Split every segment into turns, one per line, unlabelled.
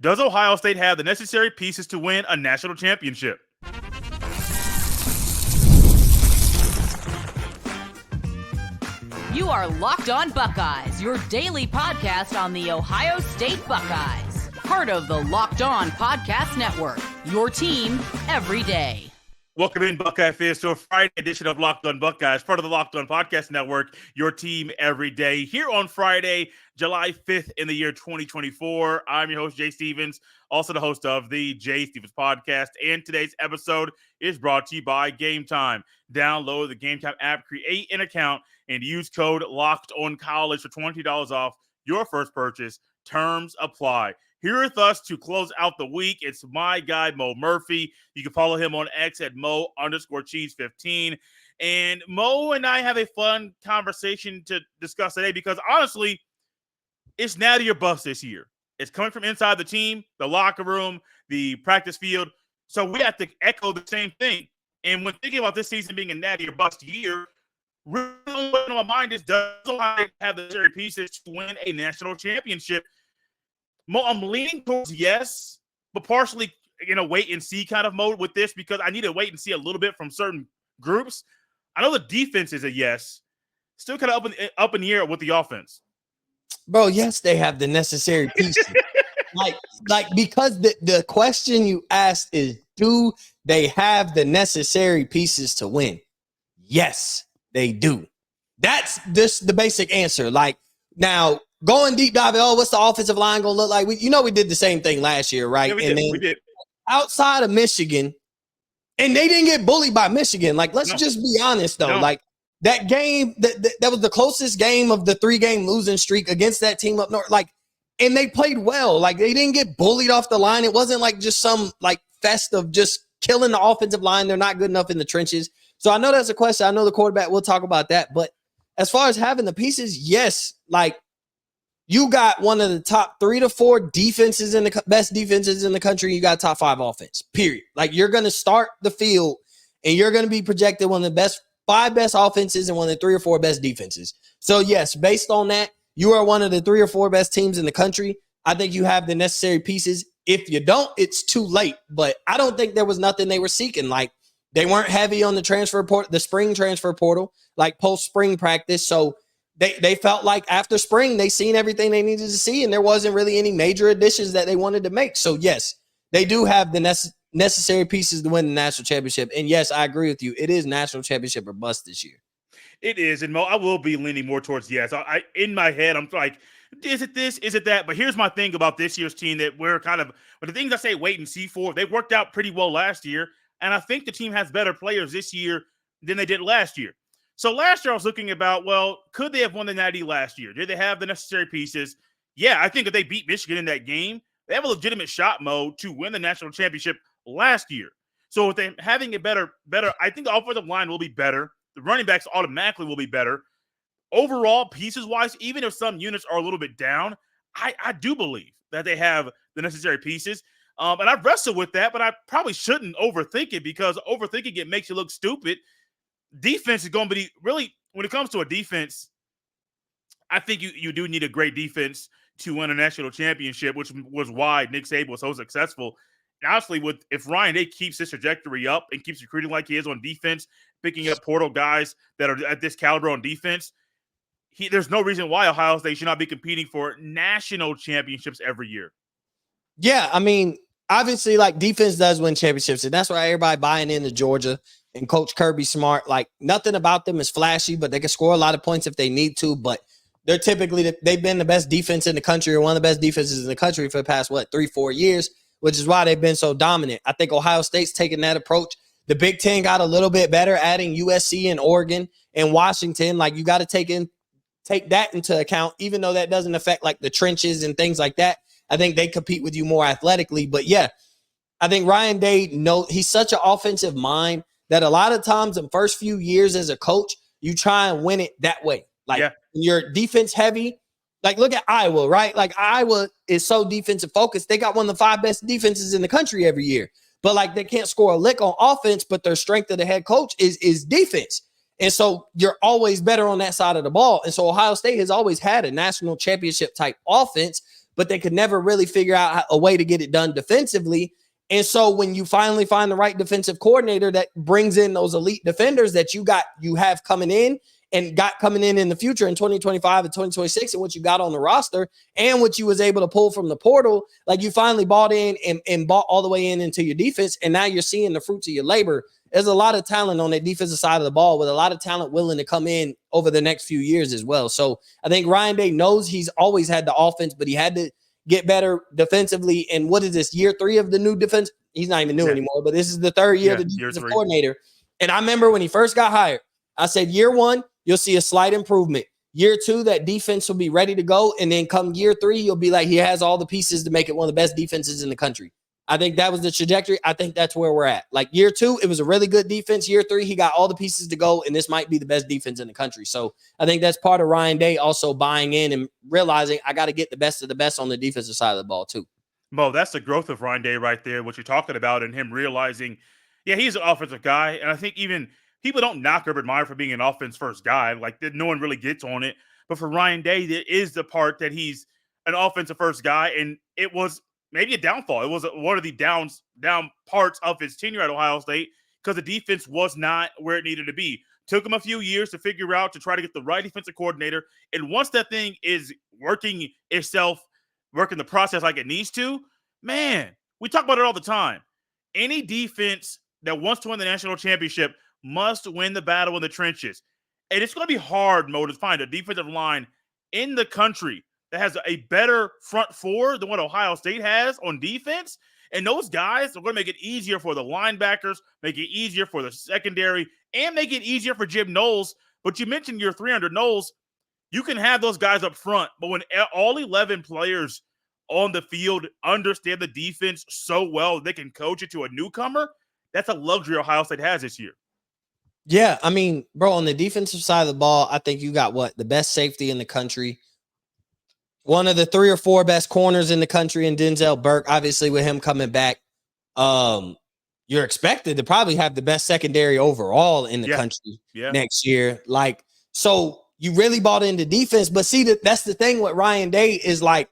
Does Ohio State have the necessary pieces to win a national championship?
You are Locked On Buckeyes, your daily podcast on the Ohio State Buckeyes. Part of the Locked On Podcast Network, your team every day.
Welcome in, Buckeye fans, to a Friday edition of Locked On Buckeyes, part of the Locked On Podcast Network, your team every day. Here on Friday, July 5th in the year 2024. I'm your host, Jay Stevens, also the host of the Jay Stevens Podcast. And today's episode is brought to you by Gametime. Download the Gametime app, create an account, and use code LOCKEDONCollege for $20 off your first purchase. Terms apply. Here with us to close out the week, it's my guy, Mo Murphy. You can follow him on X at Mo_Cheese15. And Mo and I have a fun conversation to discuss today because, honestly, it's natty or bust this year. It's coming from inside the team, the locker room, the practice field. So we have to echo the same thing. And when thinking about this season being a natty or bust year, really what on my mind is, does Ohio have the necessary pieces to win a national championship? I'm leaning towards yes, but partially, wait and see kind of mode with this because I need to wait and see a little bit from certain groups. I know the defense is a yes. Still kind of up in the air with the offense.
Bro, yes, they have the necessary pieces. because the question you asked is, do they have the necessary pieces to win? Yes, they do. That's just the basic answer. Now, going deep diving, what's the offensive line going to look like? We did the same thing last year, right?
Yeah, we did.
Outside of Michigan, and they didn't get bullied by Michigan. Let's just be honest, though. No. That game, that was the closest game of the 3-game losing streak against that team up north. And they played well. They didn't get bullied off the line. It wasn't just some fest of just killing the offensive line. They're not good enough in the trenches. So I know that's a question. I know the quarterback. We'll talk about that. But as far as having the pieces, yes, you got one of the top 3 to 4 defenses in the best defenses in the country. You got top 5 offense, period. You're going to start the field and you're going to be projected one of the 5 best offenses and one of the 3 or 4 best defenses. So yes, based on that, you are one of the 3 or 4 best teams in the country. I think you have the necessary pieces. If you don't, it's too late. But I don't think there was nothing they were seeking. They weren't heavy on the transfer portal, the spring transfer portal, post spring practice. So They felt like after spring, they seen everything they needed to see, and there wasn't really any major additions that they wanted to make. So, yes, they do have the necessary pieces to win the national championship. And, yes, I agree with you. It is national championship or bust this year.
It is. And, Mo, I will be leaning more towards yes. I in my head, I'm like, is it this? Is it that? But here's my thing about this year's team that we're but the things I say wait and see for, they worked out pretty well last year. And I think the team has better players this year than they did last year. So last year I was looking about, could they have won the Natty last year? Did they have the necessary pieces? Yeah, I think if they beat Michigan in that game, they have a legitimate shot, Mo, to win the national championship last year. So with them having a better, I think the offensive line will be better. The running backs automatically will be better. Overall, pieces-wise, even if some units are a little bit down, I do believe that they have the necessary pieces. And I've wrestled with that, but I probably shouldn't overthink it because overthinking it makes you look stupid. Defense is going to be really, when it comes to a defense, I think you do need a great defense to win a national championship, which was why Nick Saban was so successful. And honestly, if Ryan Day keeps his trajectory up and keeps recruiting like he is on defense, picking up portal guys that are at this caliber on defense, there's no reason why Ohio State should not be competing for national championships every year.
Yeah, I mean, obviously, defense does win championships, and that's why everybody buying into Georgia. And Coach Kirby Smart, nothing about them is flashy, but they can score a lot of points if they need to. But they're typically, they've been the best defense in the country or one of the best defenses in the country for the past, 3-4 years, which is why they've been so dominant. I think Ohio State's taking that approach. The Big Ten got a little bit better, adding USC and Oregon and Washington. You got to take that into account, even though that doesn't affect the trenches and things like that. I think they compete with you more athletically. But yeah, I think Ryan Day, he's such an offensive mind that a lot of times in first few years as a coach, you try and win it that way. You're defense heavy. Look at Iowa, right? Iowa is so defensive focused. They got one of the 5 best defenses in the country every year. But they can't score a lick on offense, but their strength of the head coach is defense. And so you're always better on that side of the ball. And so Ohio State has always had a national championship type offense, but they could never really figure out a way to get it done defensively. And so when you finally find the right defensive coordinator that brings in those elite defenders that you have coming in and got coming in the future in 2025 and 2026, and what you got on the roster and what you was able to pull from the portal, like you finally bought in and bought all the way into your defense. And now you're seeing the fruits of your labor. There's a lot of talent on the defensive side of the ball, with a lot of talent willing to come in over the next few years as well. So I think Ryan Day knows he's always had the offense, but he had to get better defensively. And what is this, year 3 of the new defense? He's not even new anymore, but this is the 3rd year of the defensive coordinator. And I remember when he first got hired, I said, year 1, you'll see a slight improvement. Year 2, that defense will be ready to go. And then come year 3, you'll be like, he has all the pieces to make it one of the best defenses in the country. I think that was the trajectory. I think that's where we're at. Like year 2, it was a really good defense. Year 3, he got all the pieces to go, and this might be the best defense in the country. So I think that's part of Ryan Day also buying in and realizing I got to get the best of the best on the defensive side of the ball too.
Mo, that's the growth of Ryan Day right there, what you're talking about, and him realizing, yeah, he's an offensive guy. And I think even people don't knock Urban Meyer for being an offense first guy. Like no one really gets on it. But for Ryan Day, there is the part that he's an offensive first guy. And it was maybe a downfall. It was one of the down parts of his tenure at Ohio State, because the defense was not where it needed to be. Took him a few years to figure out, to try to get the right defensive coordinator. And once that thing is working the process like it needs to, man, we talk about it all the time. Any defense that wants to win the national championship must win the battle in the trenches. And it's going to be hard, Mo, to find a defensive line in the country that has a better front four than what Ohio State has on defense. And those guys are going to make it easier for the linebackers, make it easier for the secondary, and make it easier for Jim Knowles. But you mentioned your 300 Knowles. You can have those guys up front, but when all 11 players on the field understand the defense so well they can coach it to a newcomer, that's a luxury Ohio State has this year.
Yeah, I mean, bro, on the defensive side of the ball, I think you got the best safety in the country. One of the 3 or 4 best corners in the country in Denzel Burke. Obviously, with him coming back, you're expected to probably have the best secondary overall in the country next year. Like, so you really bought into defense. But see, that's the thing with Ryan Day is like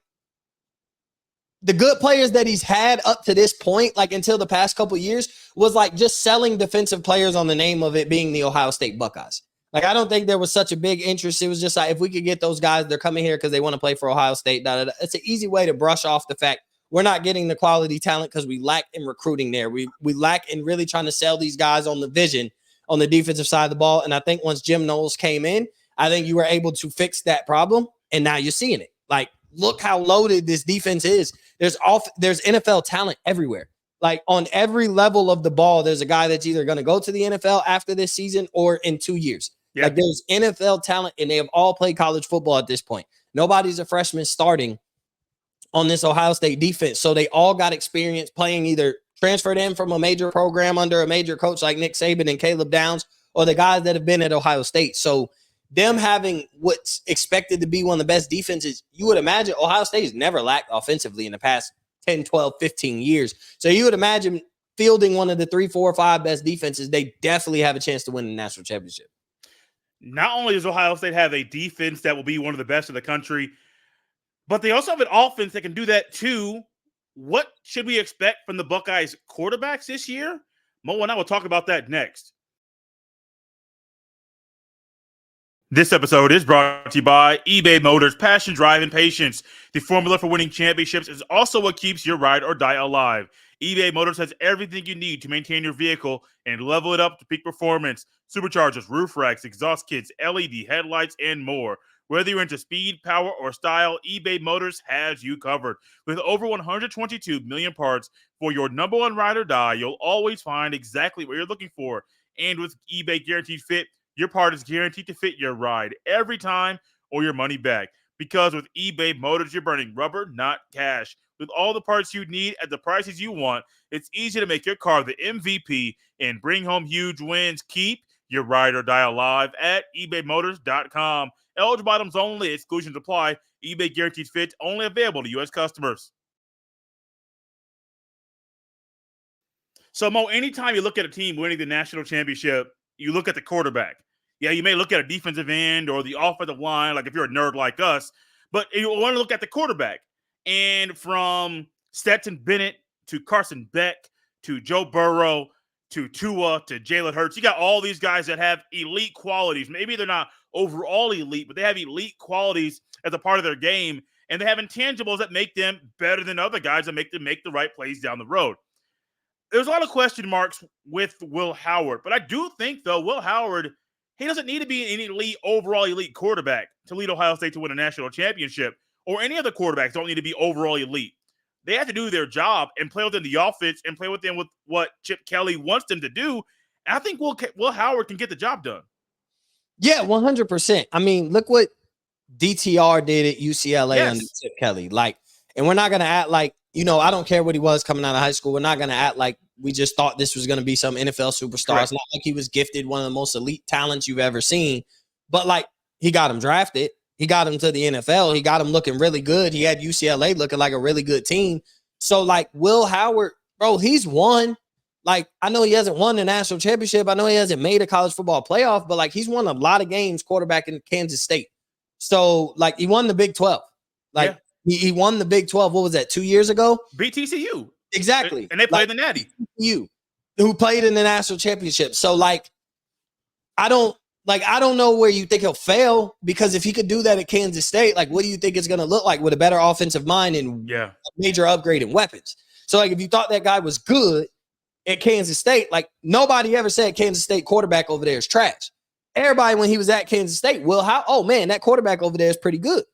the good players that he's had up to this point, like until the past couple of years, was like just selling defensive players on the name of it being the Ohio State Buckeyes. Like, I don't think there was such a big interest. It was just like, if we could get those guys, they're coming here because they want to play for Ohio State. It's an easy way to brush off the fact we're not getting the quality talent because we lack in recruiting there. We lack in really trying to sell these guys on the vision on the defensive side of the ball. And I think once Jim Knowles came in, I think you were able to fix that problem. And now you're seeing it. Like, look how loaded this defense is. There's NFL talent everywhere. Like, on every level of the ball, there's a guy that's either going to go to the NFL after this season or in 2 years. Yeah. Like, there's NFL talent, and they have all played college football at this point. Nobody's a freshman starting on this Ohio State defense. So they all got experience playing, either transferred in from a major program under a major coach like Nick Saban and Caleb Downs, or the guys that have been at Ohio State. So them having what's expected to be one of the best defenses, you would imagine Ohio State has never lacked offensively in the past 10, 12, 15 years. So you would imagine fielding one of the 3, 4, 5 best defenses, they definitely have a chance to win the national championship.
Not only does Ohio State have a defense that will be one of the best in the country, but they also have an offense that can do that too. What should we expect from the Buckeyes quarterbacks this year? Mo and I will talk about that next. This episode is brought to you by eBay Motors. Passion, drive, and patience. The formula for winning championships is also what keeps your ride or die alive. eBay Motors has everything you need to maintain your vehicle and level it up to peak performance. Superchargers, roof racks, exhaust kits, LED headlights, and more. Whether you're into speed, power, or style, eBay Motors has you covered. With over 122 million parts for your number one ride or die, you'll always find exactly what you're looking for. And with eBay Guaranteed Fit, your part is guaranteed to fit your ride every time or your money back. Because with eBay Motors, you're burning rubber, not cash. With all the parts you need at the prices you want, it's easy to make your car the MVP and bring home huge wins. Keep your ride or die alive at ebaymotors.com. Eligible items only. Exclusions apply. eBay Guaranteed Fit only available to U.S. customers. So, Mo, anytime you look at a team winning the national championship, you look at the quarterback. Yeah, you may look at a defensive end or the offensive line, like if you're a nerd like us, but you want to look at the quarterback. And from Stetson Bennett to Carson Beck to Joe Burrow to Tua to Jalen Hurts, you got all these guys that have elite qualities. Maybe they're not overall elite, but they have elite qualities as a part of their game, and they have intangibles that make them better than other guys that make them make the right plays down the road. There's a lot of question marks with Will Howard, but I do think, though, Will Howard, he doesn't need to be an overall elite quarterback to lead Ohio State to win a national championship, or any other quarterbacks don't need to be overall elite. They have to do their job and play within the offense and play within with what Chip Kelly wants them to do. And I think Will Howard can get the job done.
Yeah, 100%. I mean, look what DTR did at UCLA under Chip Kelly. Like, and we're not going to act like, I don't care what he was coming out of high school. We're not going to act like we just thought this was going to be some NFL superstar. Correct. It's not like he was gifted one of the most elite talents you've ever seen. But, like, he got him drafted. He got him to the NFL. He got him looking really good. He had UCLA looking like a really good team. So, like, Will Howard, bro, he's won. Like, I know he hasn't won the national championship. I know he hasn't made a college football playoff, but, like, he's won a lot of games quarterback in Kansas State. So, like, he won the Big 12. Like, he won the Big 12. What was that, 2 years ago?
Beat TCU.
Exactly.
And they played the Natty.
TCU, who played in the national championship. So, like, I don't know where you think he'll fail, because if he could do that at Kansas State, like, what do you think it's going to look like with a better offensive mind and a major upgrade in weapons? So, like, if you thought that guy was good at Kansas State, like, nobody ever said Kansas State quarterback over there is trash. Everybody, when he was at Kansas State, oh, man, that quarterback over there is pretty good.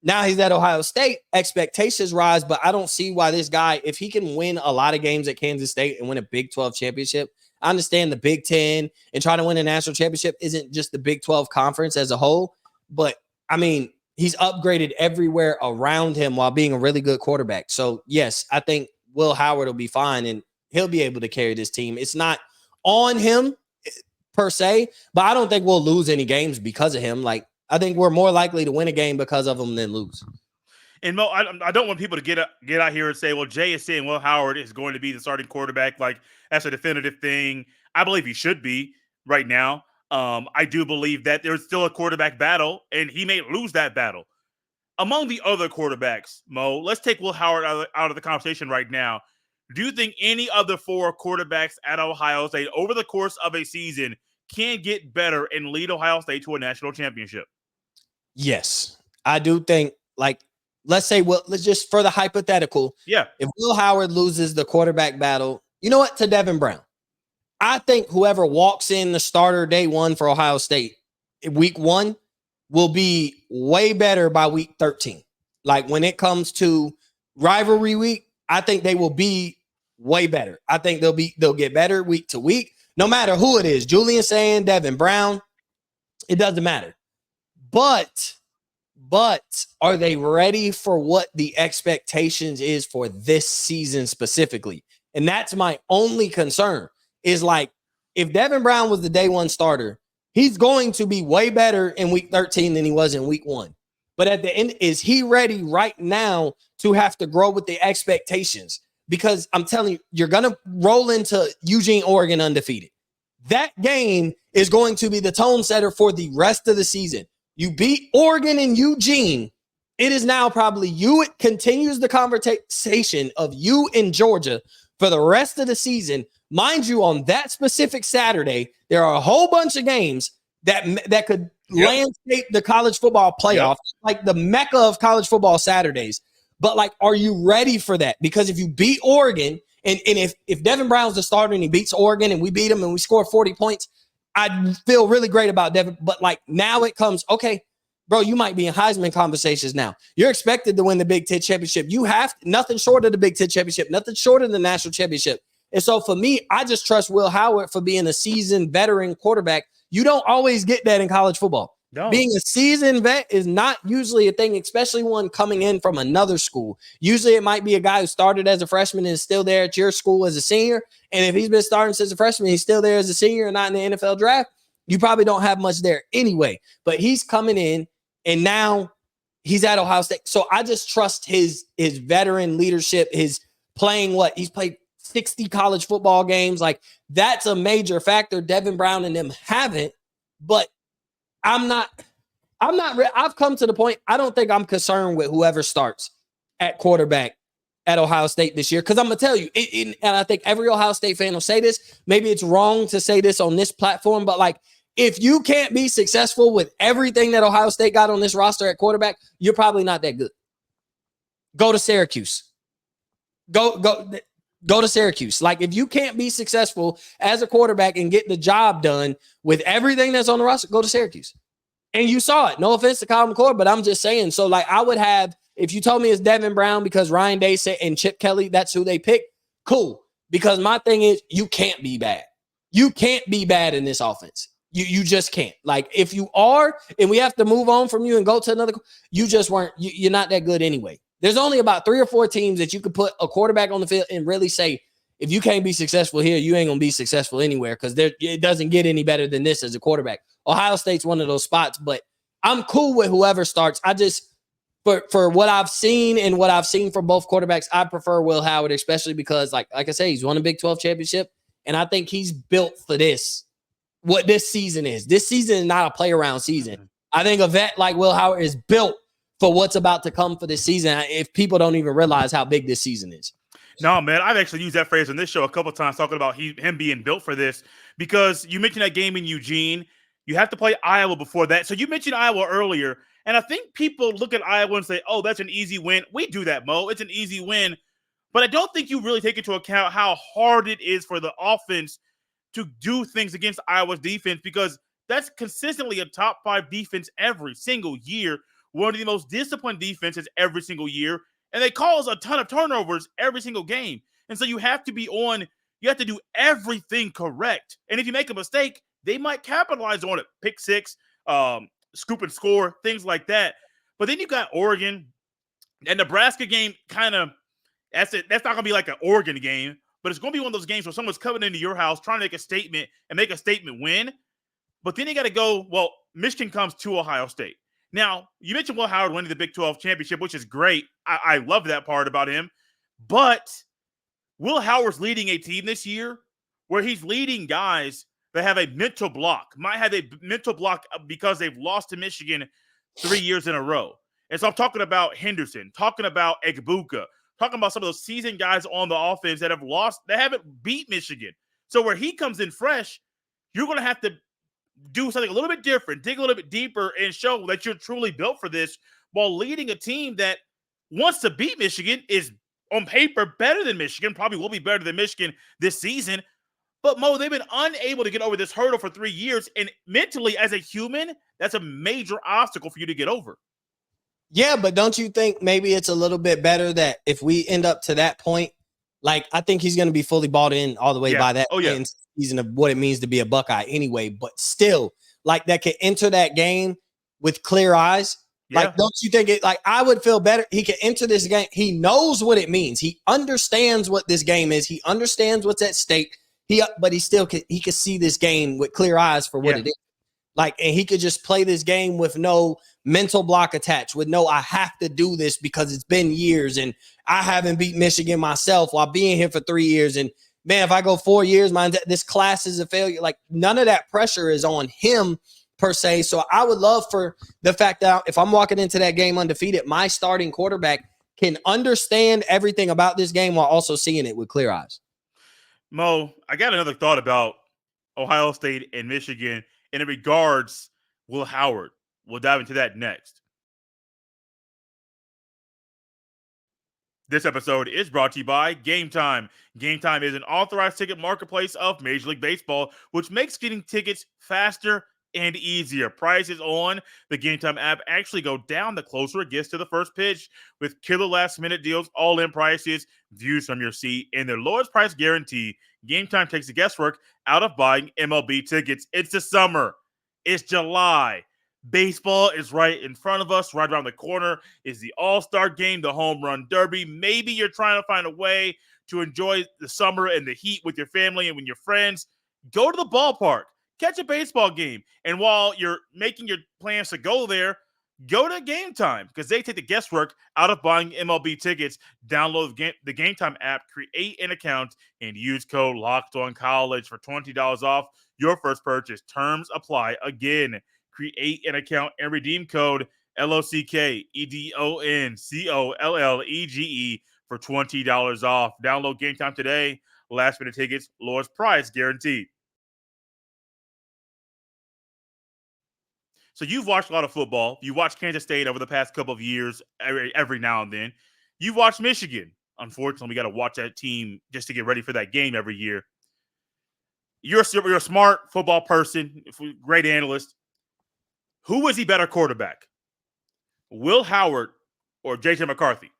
Now he's at Ohio State, expectations rise, but I don't see why this guy, if he can win a lot of games at Kansas State and win a Big 12 championship, I understand the Big 10 and trying to win a national championship isn't just the Big 12 conference as a whole, but, I mean, he's upgraded everywhere around him while being a really good quarterback. So, yes, I think Will Howard will be fine, and he'll be able to carry this team. It's not on him per se, but I don't think we'll lose any games because of him. Like, I think we're more likely to win a game because of him than lose.
And Mo, I don't want people to get out here and say, well, Jay is saying Will Howard is going to be the starting quarterback. Like, that's a definitive thing. I believe he should be right now. I do believe that there's still a quarterback battle, and he may lose that battle. Among the other quarterbacks, Mo, let's take Will Howard out of the conversation right now. Do you think any of the four quarterbacks at Ohio State over the course of a season can get better and lead Ohio State to a national championship?
Yes, I do think, like, let's just for the hypothetical. Yeah. If Will Howard loses the quarterback battle, you know what? To Devin Brown. I think whoever walks in the starter day one for Ohio State week 1 will be way better by week 13. Like, when it comes to rivalry week, I think they will be way better. I think they'll get better week to week, no matter who it is. Julian Sand, Devin Brown, it doesn't matter. But are they ready for what the expectations is for this season specifically? And that's my only concern, is, like, if Devin Brown was the day one starter, he's going to be way better in week 13 than he was in week 1. But at the end, is he ready right now to have to grow with the expectations? Because I'm telling you, you're going to roll into Eugene, Oregon undefeated. That game is going to be the tone setter for the rest of the season. You beat Oregon and Eugene. It is now probably you. It continues the conversation of you in Georgia for the rest of the season. Mind you, on that specific Saturday, there are a whole bunch of games that could landscape the college football playoff, like the mecca of college football Saturdays. But, like, are you ready for that? Because if you beat Oregon, and if Devin Brown's the starter and he beats Oregon and we beat him and we score 40 points, I'd feel really great about Devin. But, like, now it comes, okay, bro, you might be in Heisman conversations now. You're expected to win the Big Ten championship. You have nothing short of the Big Ten championship, nothing short of the national championship. And so for me, I just trust Will Howard for being a seasoned veteran quarterback. You don't always get that in college football. No. Being a seasoned vet is not usually a thing, especially one coming in from another school. Usually it might be a guy who started as a freshman and is still there at your school as a senior. And if he's been starting since a freshman, he's still there as a senior and not in the NFL draft, you probably don't have much there anyway. But he's coming in, and now he's at Ohio State. So I just trust his veteran leadership, his playing he's played 60 college football games. Like, that's a major factor. Devin Brown and them haven't, but I've come to the point, I don't think I'm concerned with whoever starts. at quarterback at Ohio State this year. Because I'm going to tell you, and I think every Ohio State fan will say this. Maybe it's wrong to say this on this platform, but like, if you can't be successful with everything that Ohio State got on this roster at quarterback, you're probably not that good. Go to Syracuse. Go to Syracuse. Like, if you can't be successful as a quarterback and get the job done with everything that's on the roster, go to Syracuse. And you saw it. No offense to Kyle McCord, but I'm just saying. So, like, I would have, if you told me it's Devin Brown because Ryan Day said and Chip Kelly, that's who they picked, cool. Because my thing is, you can't be bad. You can't be bad in this offense. You just can't. Like, if you are, and we have to move on from you and go to another, you just weren't, you're not that good anyway. There's only about 3 or 4 teams that you could put a quarterback on the field and really say, if you can't be successful here, you ain't going to be successful anywhere, because it doesn't get any better than this as a quarterback. Ohio State's one of those spots, but I'm cool with whoever starts. I just, for what I've seen and what I've seen from both quarterbacks, I prefer Will Howard, especially because, like I say, he's won a Big 12 championship, and I think he's built for this, what this season is. This season is not a play-around season. I think a vet like Will Howard is built for what's about to come for this season, if people don't even realize how big this season is.
No, man, I've actually used that phrase on this show a couple of times, talking about him being built for this, because you mentioned that game in Eugene. You have to play Iowa before that. So you mentioned Iowa earlier, and I think people look at Iowa and say, oh, that's an easy win. We do that, Mo. It's an easy win. But I don't think you really take into account how hard it is for the offense to do things against Iowa's defense, because that's consistently a top 5 defense every single year, one of the most disciplined defenses every single year, and they cause a ton of turnovers every single game. And so you have to you have to do everything correct. And if you make a mistake, they might capitalize on it. Pick six, scoop and score, things like that. But then you got Oregon and Nebraska game. That's not going to be like an Oregon game, but it's going to be one of those games where someone's coming into your house trying to make a statement and make a statement win. But then you got to go, well, Michigan comes to Ohio State. Now, you mentioned Will Howard winning the Big 12 championship, which is great. I love that part about him. But Will Howard's leading a team this year where he's leading guys that have a mental block, might have a mental block because they've lost to Michigan 3 years in a row. And so I'm talking about Henderson, talking about Egbuka, talking about some of those seasoned guys on the offense that have lost, that haven't beat Michigan. So where he comes in fresh, you're going to have to do something a little bit different, dig a little bit deeper, and show that you're truly built for this, while leading a team that wants to beat Michigan, is on paper better than Michigan, probably will be better than Michigan this season. But Mo, they've been unable to get over this hurdle for 3 years. And mentally, as a human, that's a major obstacle for you to get over.
Yeah, but don't you think maybe it's a little bit better that if we end up to that point, like, I think he's going to be fully bought in all the way by that season of what it means to be a Buckeye anyway, but still, like, that could enter that game with clear eyes. Yeah. Like, don't you think I would feel better? He could enter this game. He knows what it means. He understands what this game is. He understands what's at stake. But he still could see this game with clear eyes for what it is. Like, and he could just play this game with no mental block attached, with no, I have to do this because it's been years and I haven't beat Michigan myself while being here for 3 years. And man, if I go 4 years, this class is a failure. Like, none of that pressure is on him per se. So I would love for the fact that if I'm walking into that game undefeated, my starting quarterback can understand everything about this game while also seeing it with clear eyes.
Mo, I got another thought about Ohio State and Michigan, and in regards Will Howard. We'll dive into that next. This episode is brought to you by Gametime. Gametime is an authorized ticket marketplace of Major League Baseball, which makes getting tickets faster and easier. Prices on the Gametime app actually go down the closer it gets to the first pitch, with killer last-minute deals, all-in prices, views from your seat, and their lowest price guarantee. Gametime takes the guesswork out of buying MLB tickets. It's the summer. It's July. Baseball is right in front of us. Right around the corner is the All-Star Game, the Home Run Derby. Maybe you're trying to find a way to enjoy the summer and the heat with your family and with your friends. Go to the ballpark. Catch a baseball game. And while you're making your plans to go there, go to Gametime, because they take the guesswork out of buying MLB tickets. Download the Gametime app, create an account, and use code LOCKEDONCollege for $20 off your first purchase. Terms apply. Again, create an account and redeem code LOCKEDONCOLLEGE for $20 off. Download Game Time today. Last minute tickets, lowest price guaranteed. So you've watched a lot of football. You watched Kansas State over the past couple of years, every now and then. You've watched Michigan. Unfortunately, we got to watch that team just to get ready for that game every year. You're a smart football person, great analyst. Who is he better quarterback? Will Howard or J.J. McCarthy?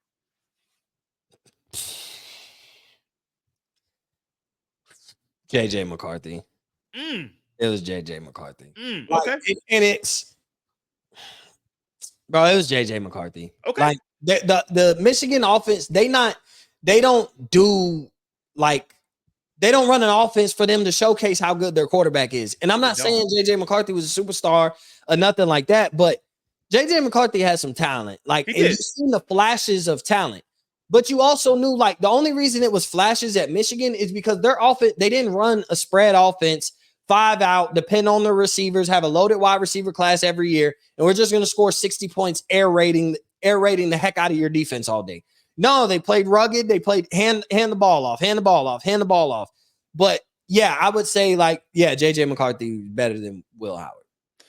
J.J. McCarthy. It was J.J. McCarthy.
Okay.
Bro, it was J.J. McCarthy.
Okay.
Like the Michigan offense, they don't run an offense for them to showcase how good their quarterback is. And I'm not saying J.J. McCarthy was a superstar or nothing like that, but J.J. McCarthy has some talent. Like, and you've seen the flashes of talent. But you also knew, like, the only reason it was flashes at Michigan is because their offense, they didn't run a spread offense, 5 out, depend on their receivers, have a loaded wide receiver class every year, and we're just going to score 60 points air rating the heck out of your defense all day. No, they played rugged. They played hand the ball off. But yeah, I would say, like, yeah, J.J. McCarthy is better than Will Howard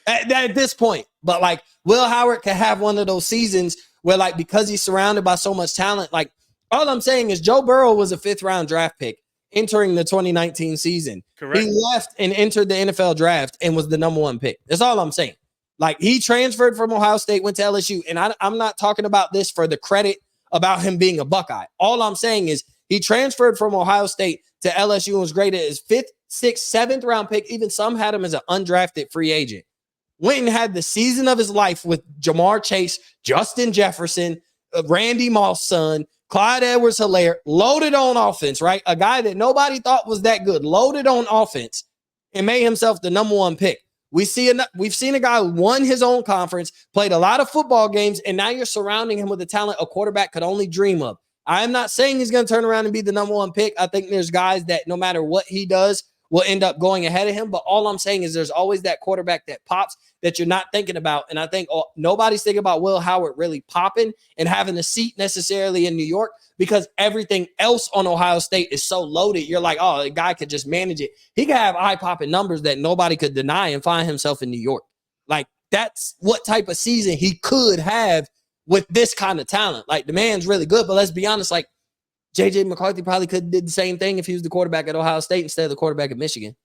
at this point. But, like, Will Howard could have one of those seasons where, like, because he's surrounded by so much talent, like, all I'm saying is Joe Burrow was a 5th-round draft pick entering the 2019 season.
Correct.
He left and entered the NFL draft and was the number 1 pick. That's all I'm saying. Like, he transferred from Ohio State, went to LSU, and I'm not talking about this for the credit about him being a Buckeye. All I'm saying is he transferred from Ohio State to LSU and was graded as 5th, 6th, 7th round pick. Even some had him as an undrafted free agent. Went and had the season of his life with Jamar Chase, Justin Jefferson, Randy Moss' son, Clyde Edwards-Helaire, loaded on offense, right? A guy that nobody thought was that good, loaded on offense, and made himself the number 1 pick. We've seen a guy who won his own conference, played a lot of football games, and now you're surrounding him with the talent a quarterback could only dream of. I am not saying he's going to turn around and be the number 1 pick. I think there's guys that no matter what he does will end up going ahead of him. But all I'm saying is there's always that quarterback that pops that you're not thinking about. And I think nobody's thinking about Will Howard really popping and having a seat necessarily in New York because everything else on Ohio State is so loaded. You're like, oh, the guy could just manage it. He could have eye-popping numbers that nobody could deny and find himself in New York. Like, that's what type of season he could have with this kind of talent. Like, the man's really good, but let's be honest, like, J.J. McCarthy probably could have did the same thing if he was the quarterback at Ohio State instead of the quarterback at Michigan.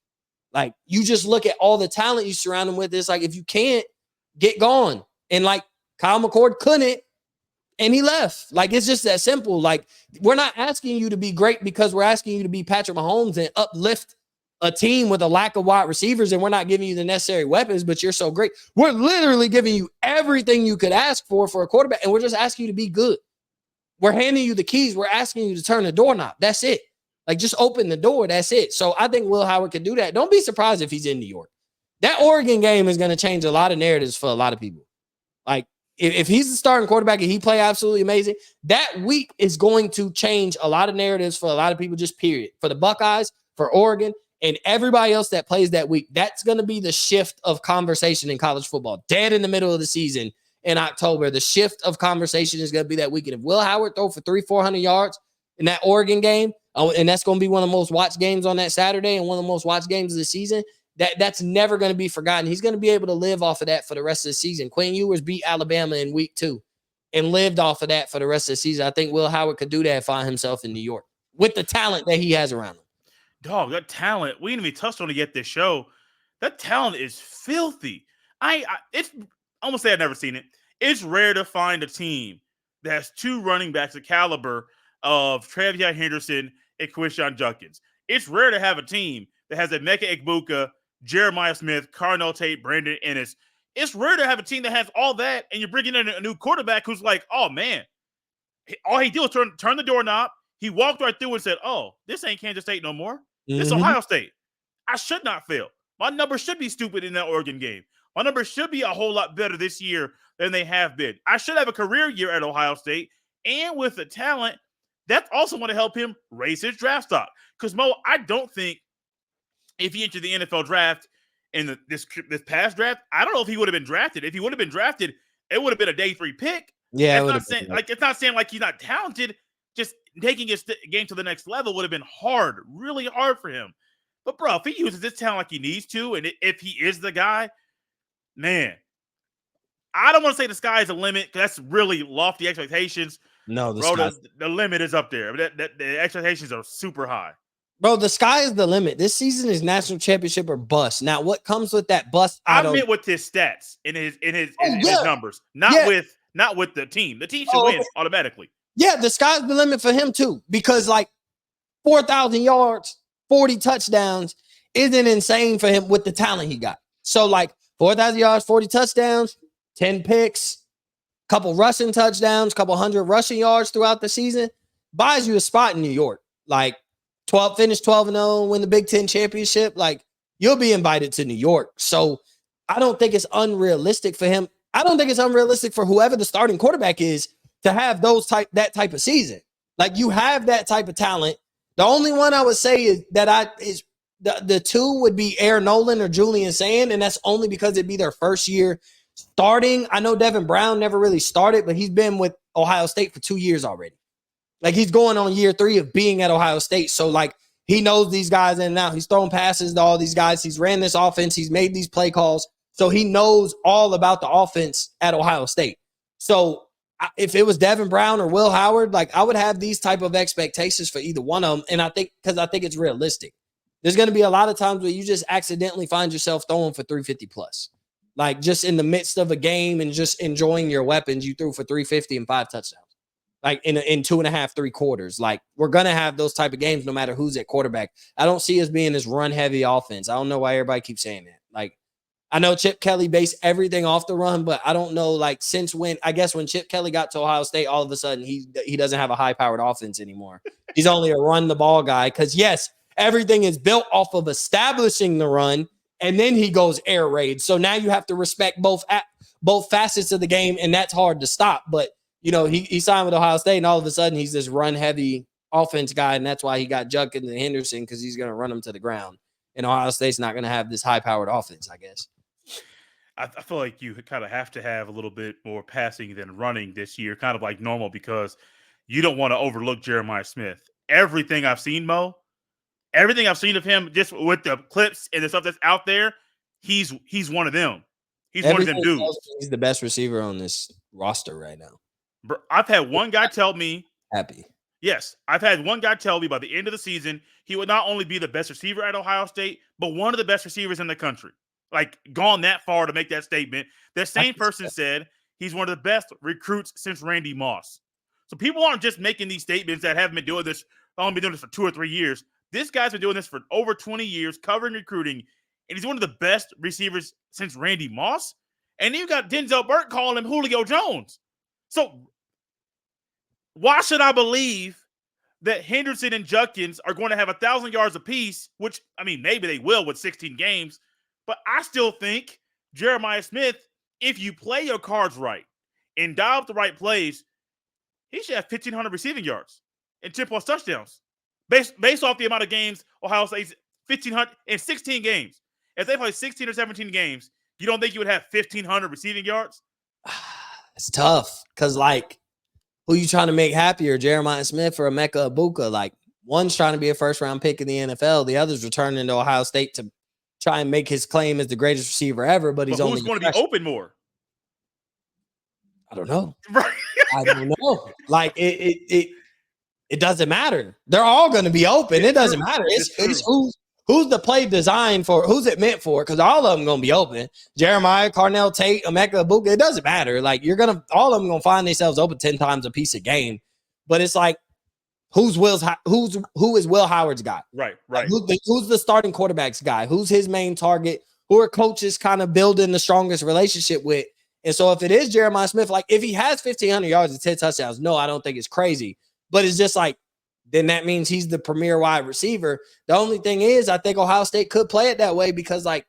Like, you just look at all the talent you surround him with. It's like, if you can't, get gone. And, like, Kyle McCord couldn't, and he left. Like, it's just that simple. Like, we're not asking you to be great because we're asking you to be Patrick Mahomes and uplift a team with a lack of wide receivers, and we're not giving you the necessary weapons, but you're so great. We're literally giving you everything you could ask for a quarterback, and we're just asking you to be good. We're handing you the keys. We're asking you to turn the doorknob. That's it. Like, just open the door. That's it. So I think Will Howard could do that. Don't be surprised if he's in New York. That Oregon game is going to change a lot of narratives for a lot of people. Like, if he's the starting quarterback and he play absolutely amazing, that week is going to change a lot of narratives for a lot of people, just period. For the Buckeyes, for Oregon, and everybody else that plays that week, that's going to be the shift of conversation in college football. Dead in the middle of the season in October, the shift of conversation is going to be that weekend. If Will Howard throw for 300-400 yards in that Oregon game, and that's going to be one of the most watched games on that Saturday and one of the most watched games of the season, that's never going to be forgotten. He's going to be able to live off of that for the rest of the season. Quinn Ewers beat Alabama in week 2 and lived off of that for the rest of the season. I think Will Howard could do that and find himself in New York with the talent that he has around him.
Dog, that talent, we didn't even touch on it yet this show. That talent is filthy. I'm gonna say I've never seen it. It's rare to find a team that has 2 running backs the caliber of Travion Henderson and Quinshon Judkins. It's rare to have a team that has Emeka Egbuka, Jeremiah Smith, Carnell Tate, Brandon Ennis. It's rare to have a team that has all that, and you're bringing in a new quarterback who's like, oh, man. All he did was turn the doorknob. He walked right through and said, oh, this ain't Kansas State no more. This is Ohio State. I should not fail. My numbers should be stupid in that Oregon game. My numbers should be a whole lot better this year than they have been. I should have a career year at Ohio State. And with the talent, that's also going to help him raise his draft stock. Because, Mo, I don't think if he entered the NFL draft in this past draft, I don't know if he would have been drafted. If he would have been drafted, it would have been a day 3 pick.
Yeah,
it's not saying like he's not talented. Just taking his game to the next level would have been hard, really hard for him. But bro, if he uses this talent like he needs to, and if he is the guy, man, I don't want to say the sky is the limit because that's really lofty expectations.
No,
the limit is up there. The expectations are super high.
Bro, the sky is the limit. This season is national championship or bust. Now, what comes with that bust?
I meant with his stats in his numbers, not with the team. The team should win automatically.
Yeah, the sky's the limit for him too, because like 4,000 yards, 40 touchdowns isn't insane for him with the talent he got. So like 4,000 yards, 40 touchdowns, 10 picks, couple rushing touchdowns, couple hundred rushing yards throughout the season buys you a spot in New York. Like finish 12-0, win the Big Ten championship. Like you'll be invited to New York. So I don't think it's unrealistic for him. I don't think it's unrealistic for whoever the starting quarterback is to have that type of season. Like you have that type of talent. The only one I would say is the two would be Aaron Nolan or Julian Sand, and that's only because it'd be their first year starting. I know Devin Brown never really started, but he's been with Ohio State for 2 years already. Like he's going on year 3 of being at Ohio State. So like he knows these guys in and out. He's throwing passes to all these guys. He's ran this offense. He's made these play calls. So he knows all about the offense at Ohio State. So if it was Devin Brown or Will Howard, like I would have these type of expectations for either one of them. And I think it's realistic. There's going to be a lot of times where you just accidentally find yourself throwing for 350 plus. Like just in the midst of a game and just enjoying your weapons, you threw for 350 and 5 touchdowns. Like in 2.5, 3 quarters. Like we're going to have those type of games no matter who's at quarterback. I don't see us being this run heavy offense. I don't know why everybody keeps saying that. Like I know Chip Kelly based everything off the run, but I don't know like since when Chip Kelly got to Ohio State, all of a sudden he doesn't have a high powered offense anymore. He's only a run the ball guy. Cause yes, everything is built off of establishing the run. And then he goes air raid. So now you have to respect both facets of the game. And that's hard to stop. But you know, he signed with Ohio State and all of a sudden he's this run heavy offense guy. And that's why he got Judkins and Henderson, because he's going to run them to the ground. And Ohio State's not going to have this high powered offense, I guess.
I feel like you kind of have to have a little bit more passing than running this year, kind of like normal, because you don't want to overlook Jeremiah Smith. Everything I've seen, everything I've seen of him, just with the clips and the stuff that's out there, he's one of them. He's one of them dudes.
He's the best receiver on this roster right now.
Bro, I've had one guy tell me
happy.
Yes, I've had one guy tell me by the end of the season he would not only be the best receiver at Ohio State, but one of the best receivers in the country. Like, gone that far to make that statement. That same person said he's one of the best recruits since Randy Moss. So people aren't just making these statements that haven't been doing this, only been doing this for 2 or 3 years. This guy's been doing this for over 20 years, covering recruiting, and he's one of the best receivers since Randy Moss. And then you got Denzel Burke calling him Julio Jones. So why should I believe that Henderson and Judkins are going to have 1,000 yards apiece, which, I mean, maybe they will with 16 games, but I still think Jeremiah Smith, if you play your cards right and dial up the right plays, he should have 1,500 receiving yards and 10+ touchdowns. Based off the amount of games Ohio State's 1,500 in 16 games. If they play 16 or 17 games, you don't think you would have 1,500 receiving yards?
It's tough because, like, who you trying to make happier, Jeremiah Smith or Emeka Egbuka? Like, one's trying to be a first-round pick in the NFL. The other's returning to Ohio State to try and make his claim as the greatest receiver ever, but he's only
who's going to be open more?
I don't know.
Right.
I don't know. Like, it doesn't matter. They're all going to be open. It doesn't matter. It's who's the play designed for, who's it meant for, because all of them going to be open. Jeremiah, Carnell Tate, Emeka Egbuka, it doesn't matter. Like, all of them going to find themselves open 10 times a piece a game. But it's like, who is Will Howard's guy?
Right.
Like, who's the starting quarterback's guy? Who's his main target? Who are coaches kind of building the strongest relationship with? And so if it is Jeremiah Smith, like if he has 1,500 yards and 10 touchdowns, no, I don't think it's crazy. But it's just like, then that means he's the premier wide receiver. The only thing is, I think Ohio State could play it that way because, like,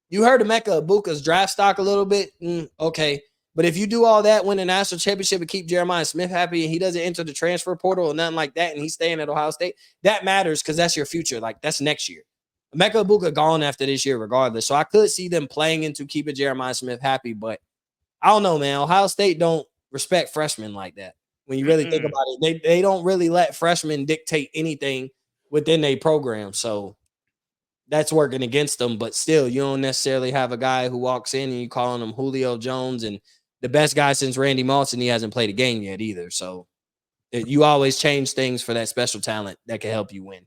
you heard Emeka Egbuka's draft stock a little bit. Okay. But if you do all that, win a national championship and keep Jeremiah Smith happy and he doesn't enter the transfer portal or nothing like that and he's staying at Ohio State, that matters because that's your future. Like, that's next year. Emeka Egbuka gone after this year regardless. So I could see them playing into keeping Jeremiah Smith happy, but I don't know, man. Ohio State don't respect freshmen like that. When you really think about it, they don't really let freshmen dictate anything within a program. So that's working against them. But still, you don't necessarily have a guy who walks in and you calling him Julio Jones and the best guy since Randy Moss, and he hasn't played a game yet either. So you always change things for that special talent that can help you win.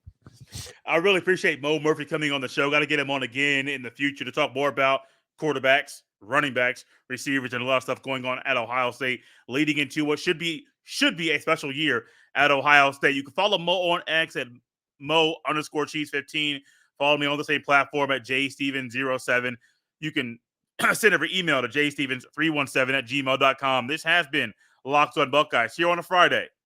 I really appreciate Mo Murphy coming on the show. Got to get him on again in the future to talk more about quarterbacks, running backs, receivers, and a lot of stuff going on at Ohio State, leading into what should be a special year at Ohio State. You can follow Mo on X at Mo_Cheese15. Follow me on the same platform at jsteven07. You can send every email to jstevens317@gmail.com. This has been Locked on Buckeyes here on a Friday.